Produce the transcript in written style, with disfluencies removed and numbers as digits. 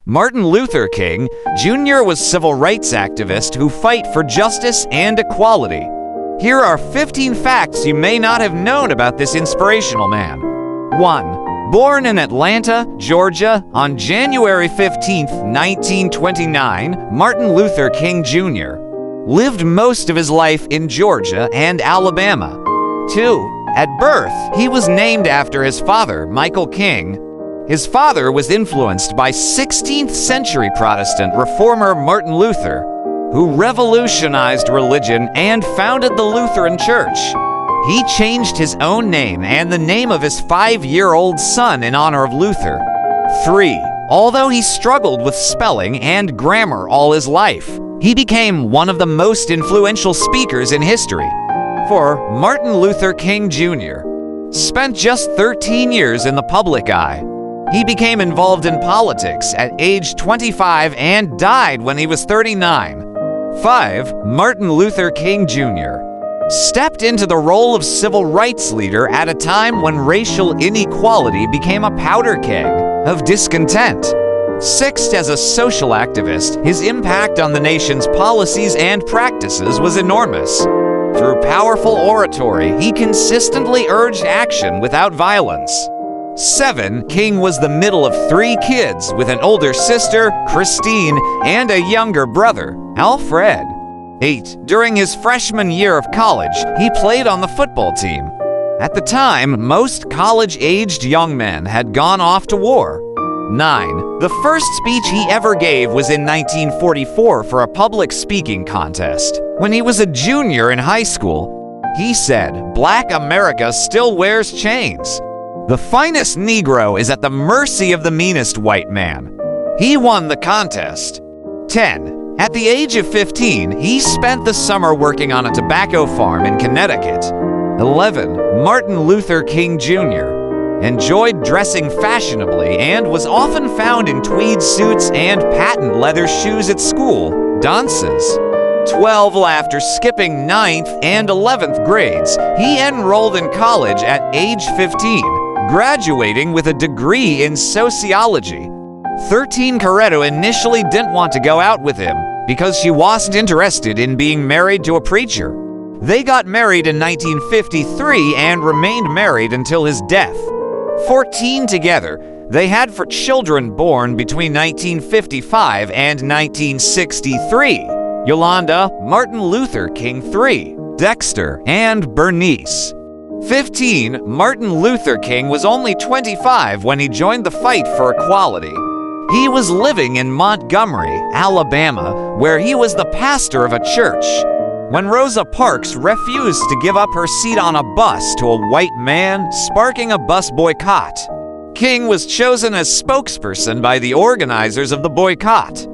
Martin Luther King Jr. was a civil rights activist who fight for justice and equality. Here are 15 facts you may not have known about this inspirational man. 1. Born in Atlanta, Georgia, on January 15, 1929, Martin Luther King Jr. lived most of his life in Georgia and Alabama. 2. At birth, he was named after his father, Michael King. His father was influenced by 16th century Protestant reformer Martin Luther, who revolutionized religion and founded the Lutheran Church. He changed his own name and the name of his 5-year-old son in honor of Luther. 3. Although he struggled with spelling and grammar all his life, he became one of the most influential speakers in history. 4. Martin Luther King Jr. spent just 13 years in the public eye. He became involved in politics at age 25 and died when he was 39. 5. Martin Luther King Jr. stepped into the role of civil rights leader at a time when racial inequality became a powder keg of discontent. 6. As a social activist, his impact on the nation's policies and practices was enormous. Through powerful oratory, he consistently urged action without violence. 7. King was the middle of 3 kids with an older sister, Christine, and a younger brother, Alfred. 8. During his freshman year of college, he played on the football team. At the time, most college-aged young men had gone off to war. 9. The first speech he ever gave was in 1944 for a public speaking contest. When he was a junior in high school, he said, "Black America still wears chains. The finest Negro is at the mercy of the meanest white man." He won the contest. 10. At the age of 15, he spent the summer working on a tobacco farm in Connecticut. 11. Martin Luther King Jr. enjoyed dressing fashionably and was often found in tweed suits and patent leather shoes at school, dances. 12. After skipping 9th and 11th grades, he enrolled in college at age 15. Graduating with a degree in sociology. 13. Corretto initially didn't want to go out with him because she wasn't interested in being married to a preacher. They got married in 1953 and remained married until his death. 14. Together, they had 4 children born between 1955 and 1963. Yolanda, Martin Luther King III, Dexter, and Bernice. 15. Martin Luther King was only 25 when he joined the fight for equality. He was living in Montgomery, Alabama, where he was the pastor of a church, when Rosa Parks refused to give up her seat on a bus to a white man, sparking a bus boycott. King was chosen as spokesperson by the organizers of the boycott.